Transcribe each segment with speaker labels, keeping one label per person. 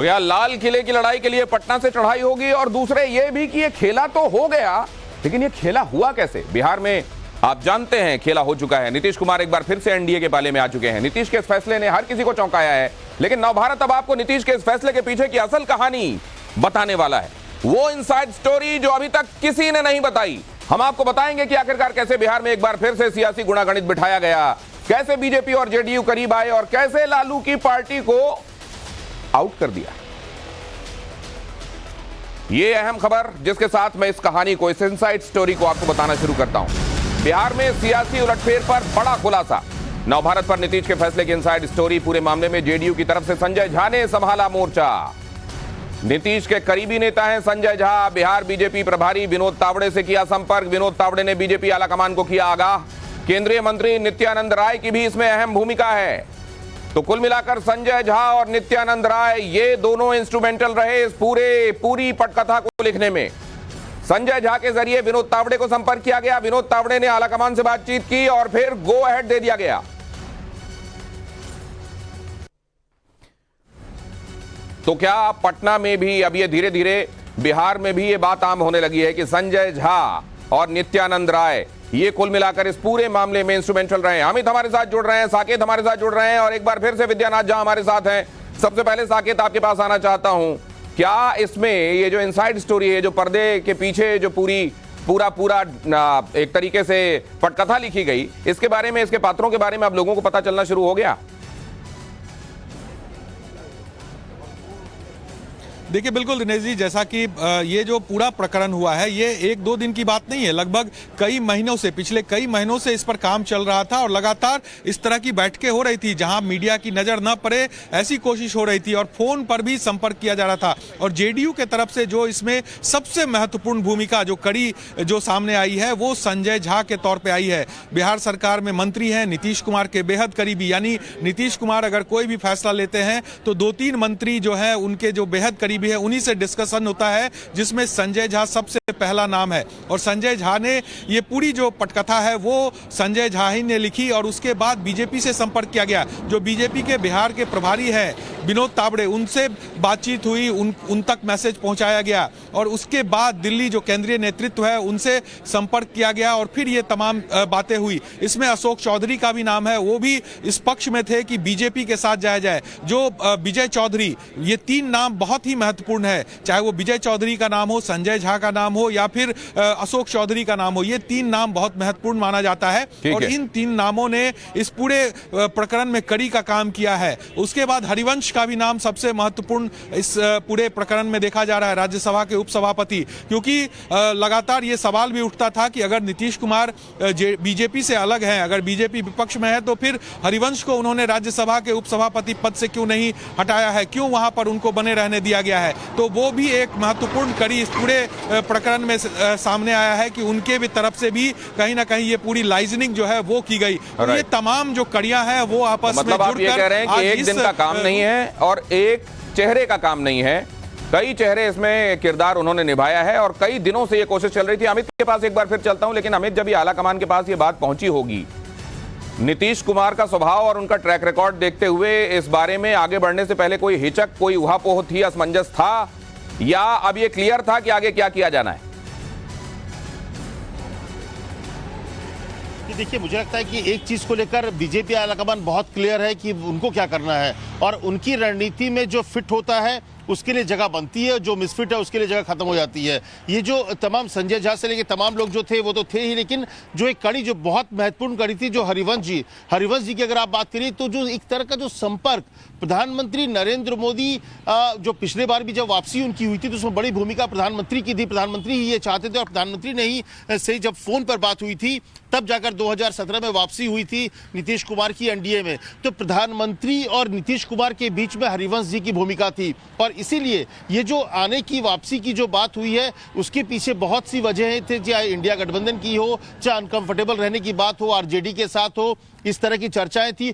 Speaker 1: तो यार लाल किले की लड़ाई के लिए पटना से चढ़ाई होगी, और दूसरे ये भी कि ये खेला तो हो गया, लेकिन ये खेला हुआ कैसे। बिहार में आप जानते हैं खेला हो चुका है। नीतीश कुमार एक बार फिर से एनडीए के पाले में आ चुके हैं। नीतीश के इस फैसले ने हर किसी को चौंकाया है, लेकिन नवभारत अब आपको नीतीश के इस फैसले के पीछे की असल कहानी बताने वाला है। वो इनसाइड स्टोरी जो अभी तक किसी ने नहीं बताई, हम आपको बताएंगे कि आखिरकार कैसे बिहार में एक बार फिर से सियासी गुणागणित बिठाया गया, कैसे बीजेपी और जेडीयू करीब आए और कैसे लालू की पार्टी को आउट कर दिया। ये अहम खबर जिसके साथ मैं इस कहानी को, इस इनसाइड स्टोरी को आपको बताना शुरू करता हूं। बिहार में सियासी उलटफेर पर बड़ा खुलासा। नवभारत पर नीतीश के फैसले की इनसाइड स्टोरी। पूरे मामले में जेडीयू की तरफ से संजय झा ने संभाला मोर्चा। नीतीश के करीबी नेता हैं संजय झा। बिहार बीजेपी प्रभारी विनोद तावड़े से किया संपर्क। विनोद तावड़े ने बीजेपी आलाकमान को किया आगाह। केंद्रीय मंत्री नित्यानंद राय की भी इसमें अहम भूमिका है। तो कुल मिलाकर संजय झा और नित्यानंद राय ये दोनों इंस्ट्रूमेंटल रहे इस पूरी पटकथा को लिखने में। संजय झा के जरिए विनोद तावड़े को संपर्क किया गया। विनोद तावड़े ने आलाकमान से बातचीत की और फिर गो अहेड दे दिया गया। तो क्या पटना में भी अब ये धीरे धीरे बिहार में भी ये बात आम होने लगी है कि संजय झा और नित्यानंद राय ये कुल मिलाकर इस पूरे मामले में इंस्ट्रूमेंटल रहे हैं। अमित हमारे साथ जुड़ रहे हैं, साकेत हमारे साथ जुड़ रहे हैं और एक बार फिर से विद्यानाथ झा हमारे साथ हैं। सबसे पहले साकेत आपके पास आना चाहता हूं, क्या इसमें ये जो इनसाइड स्टोरी है, जो पर्दे के पीछे जो पूरा एक तरीके से पटकथा लिखी गई, इसके बारे में, इसके पात्रों के बारे में अब लोगों को पता चलना शुरू हो गया?
Speaker 2: देखिए बिल्कुल दिनेश जी, जैसा कि ये जो पूरा प्रकरण हुआ है ये एक दो दिन की बात नहीं है। लगभग पिछले कई महीनों से इस पर काम चल रहा था और लगातार इस तरह की बैठकें हो रही थी जहां मीडिया की नजर न पड़े ऐसी कोशिश हो रही थी और फोन पर भी संपर्क किया जा रहा था। और जेडीयू के तरफ से जो इसमें सबसे महत्वपूर्ण भूमिका जो कड़ी जो सामने आई है वो संजय झा के तौर पर आई है। बिहार सरकार में मंत्री हैं, नीतीश कुमार के बेहद करीबी, यानी नीतीश कुमार अगर कोई भी फैसला लेते हैं तो 2-3 मंत्री जो है उनके जो बेहद करीबी है उन्हीं से डिस्कशन होता है, जिसमें संजय झा सबसे पहला नाम है। और संजय झा ने ये पूरी जो पटकथा है वो संजय झा ही ने लिखी और उसके बाद बीजेपी से संपर्क किया गया। जो बीजेपी के बिहार के प्रभारी है विनोद तावड़े, उनसे बातचीत हुई, उन तक मैसेज पहुंचाया गया और उसके बाद दिल्ली जो केंद्रीय नेतृत्व है उनसे संपर्क किया गया और फिर ये तमाम बातें हुई। इसमें अशोक चौधरी का भी नाम है, वो भी इस पक्ष में थे कि बीजेपी के साथ जाया जाए। जो विजय चौधरी, ये 3 नाम बहुत ही महत्वपूर्ण है, चाहे वो विजय चौधरी का नाम हो, संजय झा का नाम हो या फिर अशोक चौधरी का नाम हो, ये 3 नाम बहुत महत्वपूर्ण माना जाता है और इन 3 नामों ने इस पूरे प्रकरण में कड़ी का काम किया है। उसके बाद हरिवंश का भी नाम सबसे महत्वपूर्ण इस पूरे प्रकरण में देखा जा रहा है, राज्यसभा के उपसभापति, क्योंकि लगातार ये सवाल भी उठता था कि अगर नीतीश कुमार बीजेपी से अलग हैं, अगर बीजेपी विपक्ष में है तो फिर हरिवंश को उन्होंने राज्यसभा के उपसभापति पद से क्यों नहीं हटाया है, क्यों वहां पर उनको बने रहने दिया गया है। तो वो भी एक महत्वपूर्ण कड़ी इस पूरे प्रकरण में सामने आया है कि उनके भी तरफ से भी कहीं ना कहीं ये पूरी लाइजनिंग जो है वो की गई। तो ये तमाम जो कड़ियां हैं वो आपस में जुड़कर,
Speaker 1: आप ये कह रहे हैं कि एक दिन का काम नहीं है और एक चेहरे का काम नहीं है, कई चेहरे इसमें किरदार उन्होंने निभाया है और कई दिनों से ये कोशिश चल रही थी। अमित के पास एक बार फिर चलता हूं, लेकिन अमित, जब ये आला कमान के पास ये बात पहुंची होगी, नीतीश कुमार का स्वभाव और उनका ट्रैक रिकॉर्ड देखते हुए इस बारे में आगे बढ़ने से पहले कोई हिचक, कोई उहापोह थी, असमंजस था, या अब ये क्लियर था कि आगे क्या किया जाना है?
Speaker 3: देखिए, मुझे लगता है कि एक चीज को लेकर बीजेपी आलाकमान बहुत क्लियर है कि उनको क्या करना है और उनकी रणनीति में जो फिट होता है उसके लिए जगह बनती है, जो मिसफिट है उसके लिए जगह खत्म हो जाती है। ये जो तमाम संजय झा से लेके तमाम लोग जो थे वो तो थे ही, लेकिन जो एक कड़ी जो बहुत महत्वपूर्ण कड़ी थी, जो हरिवंश जी की अगर आप बात करिए तो जो एक तरह का जो संपर्क प्रधानमंत्री नरेंद्र मोदी, जो पिछले बार भी जब वापसी उनकी हुई थी तो उसमें बड़ी भूमिका प्रधानमंत्री की थी। प्रधानमंत्री ही ये चाहते थे और प्रधानमंत्री ने ही से जब फोन पर बात हुई थी तब जाकर 2017 में वापसी हुई थी नीतीश कुमार की एनडीए में। तो प्रधानमंत्री और नीतीश कुमार के बीच में हरिवंश जी की भूमिका थी और इसीलिए ये जो आने की वापसी की जो बात हुई है उसके पीछे बहुत सी वजहें थे, चाहे इंडिया गठबंधन की हो, चाहे अनकंफर्टेबल रहने की बात हो, आरजेडी के साथ हो, इस तरह की चर्चाएं थी।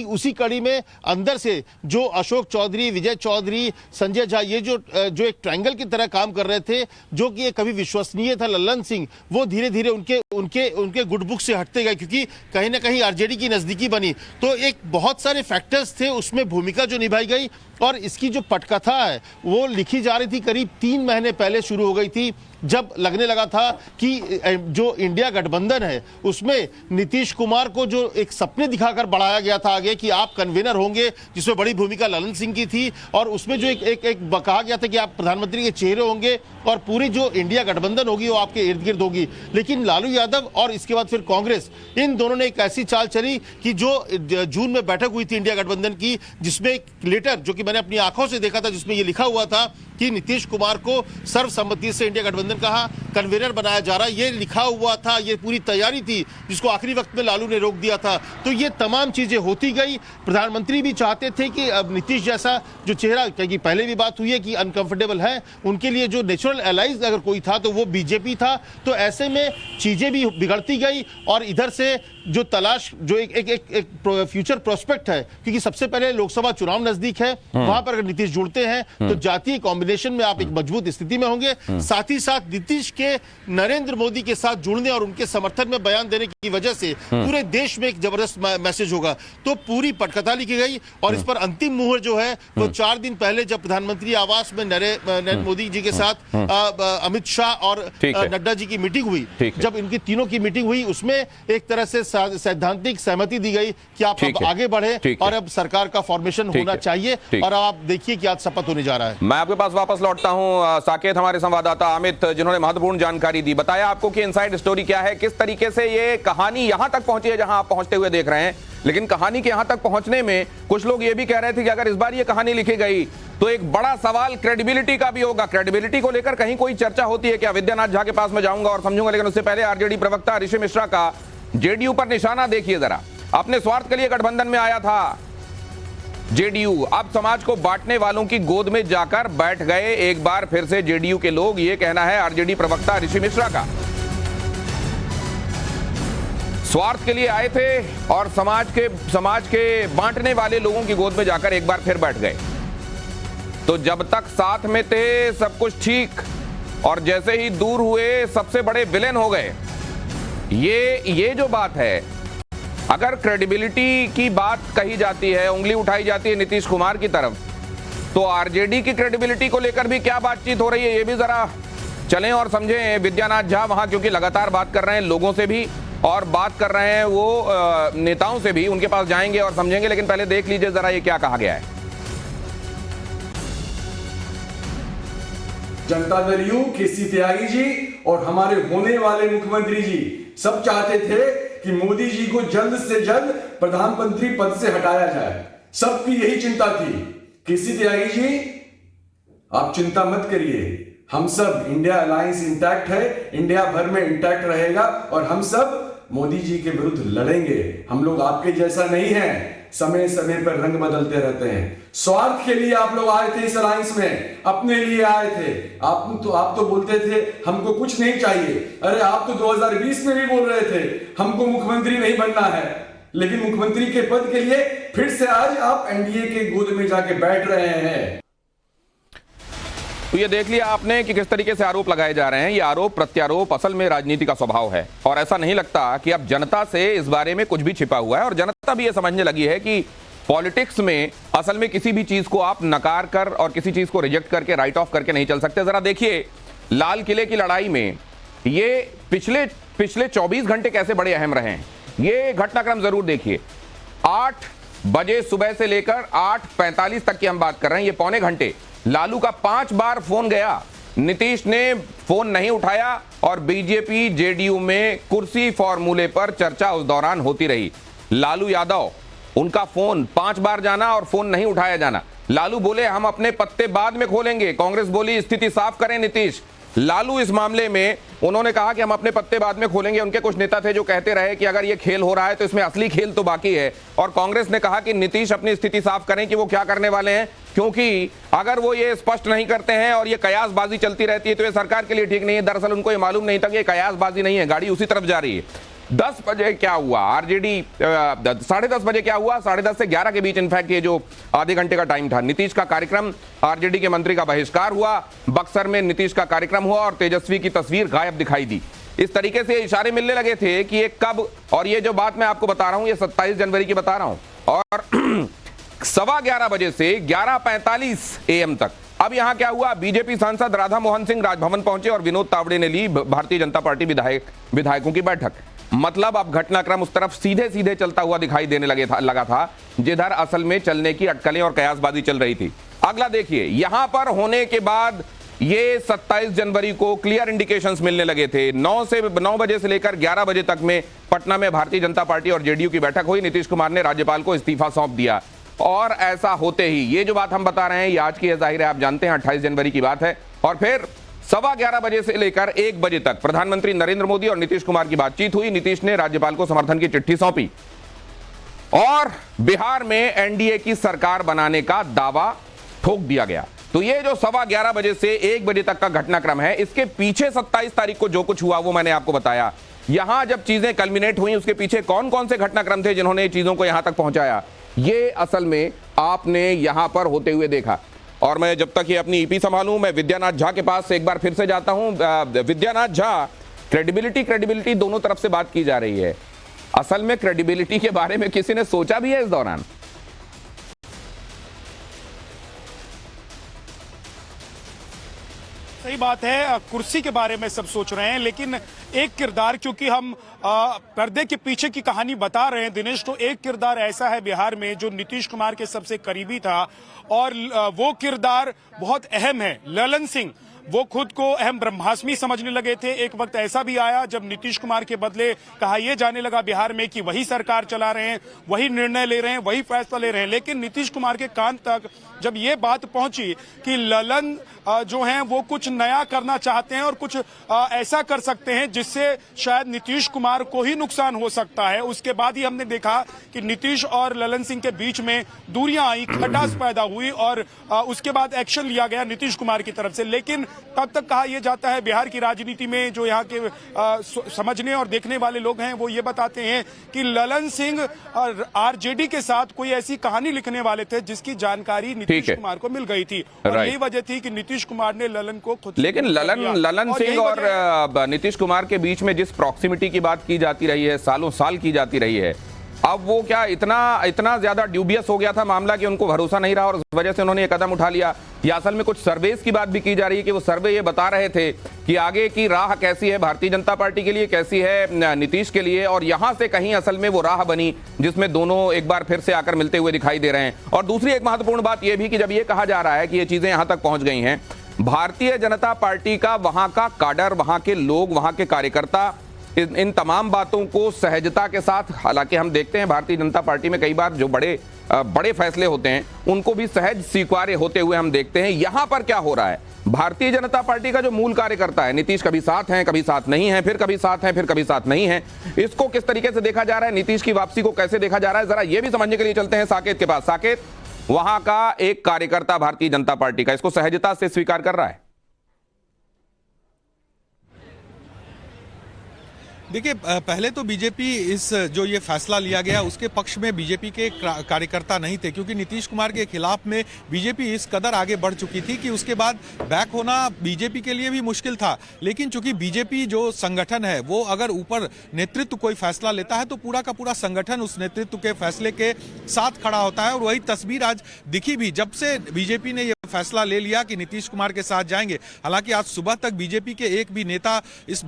Speaker 3: उसी कड़ी में अंदर से जो अशोक चौधरी, विजय चौधरी, संजय झा, ये जो एक ट्रायंगल की तरह काम कर रहे थे, जो कि कभी विश्वसनीय था लल्लन सिंह, वो धीरे धीरे उनके गुड बुक से हटते गए क्योंकि कहीं ना कहीं आरजेडी की नजदीकी बनी। तो एक बहुत सारे फैक्टर्स थे उसमें भूमिका जो निभाई गई और इसकी जो पटकथा है वो लिखी जा रही थी करीब 3 महीने पहले शुरू हो गई थी, जब लगने लगा था कि जो इंडिया गठबंधन है उसमें नीतीश कुमार को जो एक सपने दिखाकर बढ़ाया गया था आगे कि आप कन्वीनर होंगे, जिसमें बड़ी भूमिका ललन सिंह की थी, और उसमें जो एक कहा गया था कि आप प्रधानमंत्री के चेहरे होंगे और पूरी जो इंडिया गठबंधन होगी वो आपके इर्द गिर्द होगी। लेकिन लालू यादव और इसके बाद फिर कांग्रेस, इन दोनों ने एक ऐसी चाल चली कि जो जून में बैठक हुई थी इंडिया गठबंधन की, जिसमें एक लेटर जो कि मैंने अपनी आंखों से देखा था, जिसमें ये लिखा हुआ था कि नीतीश कुमार को सर्वसम्मति से इंडिया गठबंधन का कन्वीनर बनाया जा रहा है, ये लिखा हुआ था, ये पूरी तैयारी थी, जिसको आखिरी वक्त में लालू ने रोक दिया था। तो ये तमाम चीजें होती गई। प्रधानमंत्री भी चाहते थे कि अब नीतीश जैसा जो चेहरा, क्योंकि पहले भी बात हुई है कि अनकंफर्टेबल है, उनके लिए जो नेचुरल एलाइज अगर कोई था तो वो बीजेपी था। तो ऐसे में चीजें भी बिगड़ती गई और इधर से जो तलाश, जो एक फ्यूचर प्रोस्पेक्ट है, क्योंकि सबसे पहले लोकसभा चुनाव नजदीक है, वहां पर अगर नीतीश जुड़ते हैं तो जातीय कॉम्बिनेशन में आप एक मजबूत स्थिति में होंगे। साथ ही साथ नीतीश के नरेंद्र मोदी के साथ जुड़ने और उनके समर्थन में बयान देने की वजह से पूरे देश में एक जबरदस्त मैसेज होगा। तो पूरी पटकथा लिखी गई और इस पर अंतिम मुहूर्त जो है वो 4 दिन पहले, जब प्रधानमंत्री आवास में नरेंद्र मोदी जी के साथ अमित शाह और नड्डा जी की मीटिंग हुई, जब इनकी तीनों की मीटिंग हुई, उसमें एक तरह से सैद्धांतिक सहमति दी गई कि आप अब आगे बढ़े और अब सरकार का फॉर्मेशन होना चाहिए। और आप देखिए कि आज शपथ होने जा रहा है।
Speaker 1: मैं आपके पास वापस लौटता हूं। साकेत, हमारे संवाददाता अमित, जिन्होंने महत्वपूर्ण जानकारी दी, बताया आपको कि इनसाइड स्टोरी क्या है, किस तरीके से ये कहानी यहां तक पहुंची है जहां आप पहुंचते हुए देख रहे हैं। लेकिन कहानी के यहां तक पहुंचने में कुछ लोग ये भी कह रहे थे कि अगर इस बार ये कहानी लिखी गई तो एक बड़ा सवाल क्रेडिबिलिटी का भी होगा। क्रेडिबिलिटी को लेकर कहीं कोई चर्चा होती है क्या? विद्यानाथ झा के पास में जाऊंगा और समझूंगा, लेकिन उससे पहले आरजेडी प्रवक्ता ऋषि मिश्रा का जेडीयू पर निशाना देखिए जरा। अपने स्वार्थ के लिए गठबंधन में आया था जेडीयू, अब समाज को बांटने वालों की गोद में जाकर बैठ गए एक बार फिर से जेडीयू के लोग, ये कहना है आरजेडी प्रवक्ता ऋषि मिश्रा का। स्वार्थ के लिए आए थे और समाज के बांटने वाले लोगों की गोद में जाकर एक बार फिर बैठ गए। तो जब तक साथ में थे सब कुछ ठीक, और जैसे ही दूर हुए सबसे बड़े विलेन हो गए। ये जो बात है, अगर क्रेडिबिलिटी की बात कही जाती है, उंगली उठाई जाती है नीतीश कुमार की तरफ, तो आरजेडी की क्रेडिबिलिटी को लेकर भी क्या बातचीत हो रही है, ये भी जरा चलें और समझें। विद्यानाथ झा वहां क्योंकि लगातार बात कर रहे हैं लोगों से भी और बात कर रहे हैं वो नेताओं से भी, उनके पास जाएंगे और समझेंगे। लेकिन पहले देख लीजिए जरा ये क्या कहा गया है।
Speaker 4: जनता दल यू, केसी त्यागी जी और हमारे होने वाले मुख्यमंत्री जी सब चाहते थे कि मोदी जी को जल्द से जल्द प्रधानमंत्री पद से हटाया जाए। सबकी यही चिंता थी। केसी त्यागी जी, आप चिंता मत करिए, हम सब, इंडिया अलायंस इंटैक्ट है, इंडिया भर में इंटैक्ट रहेगा और हम सब मोदी जी के विरुद्ध लड़ेंगे। हम लोग आपके जैसा नहीं है, समय समय पर रंग बदलते रहते हैं। स्वार्थ के लिए आप लोग आए थे इस अलायंस में, अपने लिए आए थे। आप तो बोलते थे हमको कुछ नहीं चाहिए। अरे आप तो 2020 में भी बोल रहे थे हमको मुख्यमंत्री नहीं बनना है, लेकिन मुख्यमंत्री के पद के लिए फिर से आज आप एनडीए के गोद में जाके बैठ रहे हैं।
Speaker 1: तो ये देख लिया आपने कि किस तरीके से आरोप लगाए जा रहे हैं। ये आरोप प्रत्यारोप असल में राजनीति का स्वभाव है, और ऐसा नहीं लगता कि अब जनता से इस बारे में कुछ भी छिपा हुआ है। और जनता भी ये समझने लगी है कि पॉलिटिक्स में असल में किसी भी चीज को आप नकार कर और किसी चीज को रिजेक्ट करके, राइट ऑफ करके नहीं चल सकते। जरा देखिए लाल किले की लड़ाई में ये पिछले 24 घंटे कैसे बड़े अहम रहे हैं। ये घटनाक्रम जरूर देखिए। 8 बजे सुबह से लेकर 8:45 तक की हम बात कर रहे हैं, ये पौने घंटे। लालू का 5 बार फोन गया, नीतीश ने फोन नहीं उठाया और बीजेपी जेडीयू में कुर्सी फॉर्मूले पर चर्चा उस दौरान होती रही। लालू यादव, उनका फोन 5 बार जाना और फोन नहीं उठाया जाना। लालू बोले हम अपने पत्ते बाद में खोलेंगे, कांग्रेस बोली स्थिति साफ करें नीतीश। लालू इस मामले में उन्होंने कहा कि हम अपने पत्ते बाद में खोलेंगे। उनके कुछ नेता थे जो कहते रहे कि अगर ये खेल हो रहा है तो इसमें असली खेल तो बाकी है। और कांग्रेस ने कहा कि नीतीश अपनी स्थिति साफ करें कि वो क्या करने वाले हैं, क्योंकि अगर वो ये स्पष्ट नहीं करते हैं और ये कयासबाजी चलती रहती है तो ये सरकार के लिए ठीक नहीं है। दरअसल उनको ये मालूम नहीं था कि ये कयासबाजी नहीं है, गाड़ी उसी तरफ जा रही है। 10 बजे क्या हुआ, आरजेडी 10:30 बजे क्या हुआ, 10:30 से 11 के बीच इनफैक्ट ये जो आधे घंटे का टाइम था, नीतीश का कार्यक्रम, आरजेडी के मंत्री का बहिष्कार हुआ, बक्सर में नीतीश का कार्यक्रम हुआ और तेजस्वी की तस्वीर गायब दिखाई दी। इस तरीके से इशारे मिलने लगे थे कि ये कब, और ये जो बात मैं आपको बता रहा हूं ये 27 जनवरी की बता रहा हूं, और 11:15 बजे से 11:45 AM तक। अब यहां क्या हुआ, बीजेपी सांसद राधा मोहन सिंह राजभवन पहुंचे और विनोद तावड़े ने ली भारतीय जनता पार्टी विधायकों की बैठक। मतलब अब घटनाक्रम उस तरफ सीधे सीधे चलता हुआ दिखाई देने लगा था जिधर असल में चलने की अटकलें और कयासबाजी चल रही थी। अगला देखिए, यहां पर होने के बाद ये 27 जनवरी को क्लियर इंडिकेशंस मिलने लगे थे। 9 बजे से लेकर 11 बजे तक में पटना में भारतीय जनता पार्टी और जेडीयू की बैठक हुई। नीतीश कुमार ने राज्यपाल को इस्तीफा सौंप दिया और ऐसा होते ही ये जो बात हम बता रहे हैं ये आज की है, जाहिर है आप जानते हैं 28 जनवरी की बात है। और फिर 11:15 बजे से लेकर 1 बजे तक प्रधानमंत्री नरेंद्र मोदी और नीतीश कुमार की बातचीत हुई। नीतीश ने राज्यपाल को समर्थन की चिट्ठी सौंपी और बिहार में एनडीए की सरकार बनाने का दावा ठोक दिया गया। तो ये जो 11:15 बजे से 1 बजे तक का घटनाक्रम है, इसके पीछे 27 तारीख को जो कुछ हुआ वो मैंने आपको बताया। यहां जब चीजें कल्मिनेट हुई उसके पीछे कौन कौन से घटनाक्रम थे जिन्होंने चीजों को यहां तक पहुंचाया, ये असल में आपने यहां पर होते हुए देखा। और मैं जब तक ये अपनी ईपी संभालूं, मैं विद्यानाथ झा के पास एक बार फिर से जाता हूं। विद्यानाथ झा, क्रेडिबिलिटी दोनों तरफ से बात की जा रही है। असल में क्रेडिबिलिटी के बारे में किसी ने सोचा भी है इस दौरान?
Speaker 5: सही बात है, कुर्सी के बारे में सब सोच रहे हैं, लेकिन एक किरदार, क्योंकि हम पर्दे के पीछे की कहानी बता रहे हैं दिनेश, तो एक किरदार ऐसा है बिहार में जो नीतीश कुमार के सबसे करीबी था और वो किरदार बहुत अहम है। ललन सिंह, वो खुद को अहम ब्रह्मास्मि समझने लगे थे। एक वक्त ऐसा भी आया जब नीतीश कुमार के बदले कहा यह जाने लगा बिहार में कि वही सरकार चला रहे हैं, वही निर्णय ले रहे हैं, वही फैसला ले रहे हैं। लेकिन नीतीश कुमार के कान तक जब ये बात पहुंची कि ललन जो हैं वो कुछ नया करना चाहते हैं और कुछ ऐसा कर सकते हैं जिससे शायद नीतीश कुमार को ही नुकसान हो सकता है, उसके बाद ही हमने देखा कि नीतीश और ललन सिंह के बीच में दूरियां आई, खटास पैदा हुई और उसके बाद एक्शन लिया गया नीतीश कुमार की तरफ से। लेकिन तब तक कहा यह जाता है बिहार की राजनीति में, जो यहाँ के समझने और देखने वाले लोग हैं वो ये बताते हैं कि ललन सिंह आरजेडी के साथ कोई ऐसी कहानी लिखने वाले थे जिसकी जानकारी नीतीश कुमार को मिल गई थी और यही वजह थी कि नीतीश कुमार ने ललन को खुद।
Speaker 1: लेकिन ललन सिंह और नीतीश कुमार के बीच में जिस प्रॉक्सिमिटी की बात की जाती रही है, सालों साल की जाती रही है, अब वो क्या इतना ज्यादा ड्यूबियस हो गया था मामला कि उनको भरोसा नहीं रहा और उस वजह से उन्होंने ये कदम उठा लिया। या असल में कुछ सर्वेस की बात भी की जा रही है कि वो सर्वे ये बता रहे थे कि आगे की राह कैसी है भारतीय जनता पार्टी के लिए, कैसी है नीतीश के लिए, और यहां से कहीं असल में वो राह बनी जिसमें दोनों एक बार फिर से आकर मिलते हुए दिखाई दे रहे हैं। और दूसरी एक महत्वपूर्ण बात यह भी कि जब ये कहा जा रहा है कि ये चीजें यहां तक पहुंच गई हैं, भारतीय जनता पार्टी का वहां का काडर, वहां के लोग, वहां के कार्यकर्ता इन तमाम बातों को सहजता के साथ, हालांकि हम देखते हैं भारतीय जनता पार्टी में कई बार जो बड़े फैसले होते हैं उनको भी सहज स्वीकार्य होते हुए हम देखते हैं। यहां पर क्या हो रहा है, भारतीय जनता पार्टी का जो मूल कार्यकर्ता है, नीतीश कभी साथ हैं, कभी साथ नहीं है, फिर कभी साथ हैं, फिर कभी साथ नहीं है, इसको किस तरीके से देखा जा रहा है, नीतीश की वापसी को कैसे देखा जा रहा है, जरा ये भी समझने के लिए चलते हैं साकेत के पास। साकेत, वहां का एक कार्यकर्ता भारतीय जनता पार्टी का इसको सहजता से स्वीकार कर रहा है?
Speaker 2: देखिए, पहले तो बीजेपी इस जो ये फैसला लिया गया उसके पक्ष में बीजेपी के कार्यकर्ता नहीं थे, क्योंकि नीतीश कुमार के खिलाफ में बीजेपी इस कदर आगे बढ़ चुकी थी कि उसके बाद बैक होना बीजेपी के लिए भी मुश्किल था। लेकिन चूंकि बीजेपी जो संगठन है वो अगर ऊपर नेतृत्व कोई फैसला लेता है तो पूरा का पूरा संगठन उस नेतृत्व के फैसले के साथ खड़ा होता है, और वही तस्वीर आज दिखी भी जब से बीजेपी ने फैसला ले लिया कि नीतीश कुमार के साथ जाएंगे। हालांकि आज सुबह तक बीजेपी के एक भी नेता इस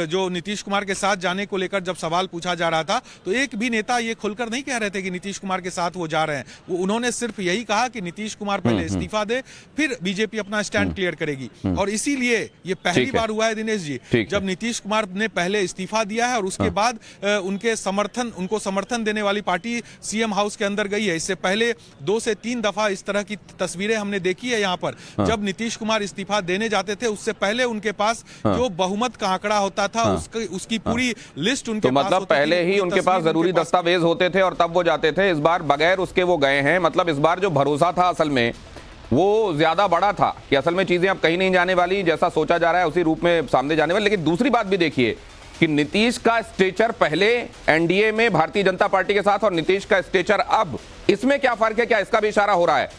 Speaker 2: जो नीतीश कुमार के साथ जाने को लेकर जब सवाल पूछा जा रहा था तो एक भी नेता ये खुलकर नहीं कह रहे थे कि नीतीश कुमार के साथ वो जा रहे हैं। वो उन्होंने सिर्फ यही कहा कि नीतीश कुमार पहले इस्तीफा दे, फिर बीजेपी अपना स्टैंड क्लियर करेगी। और इसीलिए ये पहली बार हुआ है दिनेश जी जब नीतीश कुमार ने पहले इस्तीफा दिया है और उसके बाद उनको समर्थन देने वाली पार्टी सीएम हाउस के अंदर गई है। इससे पहले 2 से 3 दफा इस तरह की तस्वीरें हमने देखी है यहाँ पर। जब नीतीश कुमार इस्तीफा देने जाते थे उससे पहले उनके पास जो बहुमत का आंकड़ा होता था उसकी पूरी लिस्ट उनके पास
Speaker 1: मतलब पहले ही उनके पास जरूरी दस्तावेज होते थे और तब वो जाते थे। इस बार बगैर उसके वो गए हैं। मतलब इस बार जो भरोसा था असल में वो ज्यादा बड़ा था कि असल में चीजें अब कहीं नहीं जाने वाली, जैसा सोचा जा रहा है उसी रूप में सामने जाने वाली। लेकिन दूसरी बात भी देखिए कि नीतीश का स्टेचर पहले एनडीए में भारतीय जनता पार्टी के साथ और नीतीश का स्टेचर अब, इसमें क्या फर्क है, क्या इसका भी इशारा हो रहा है?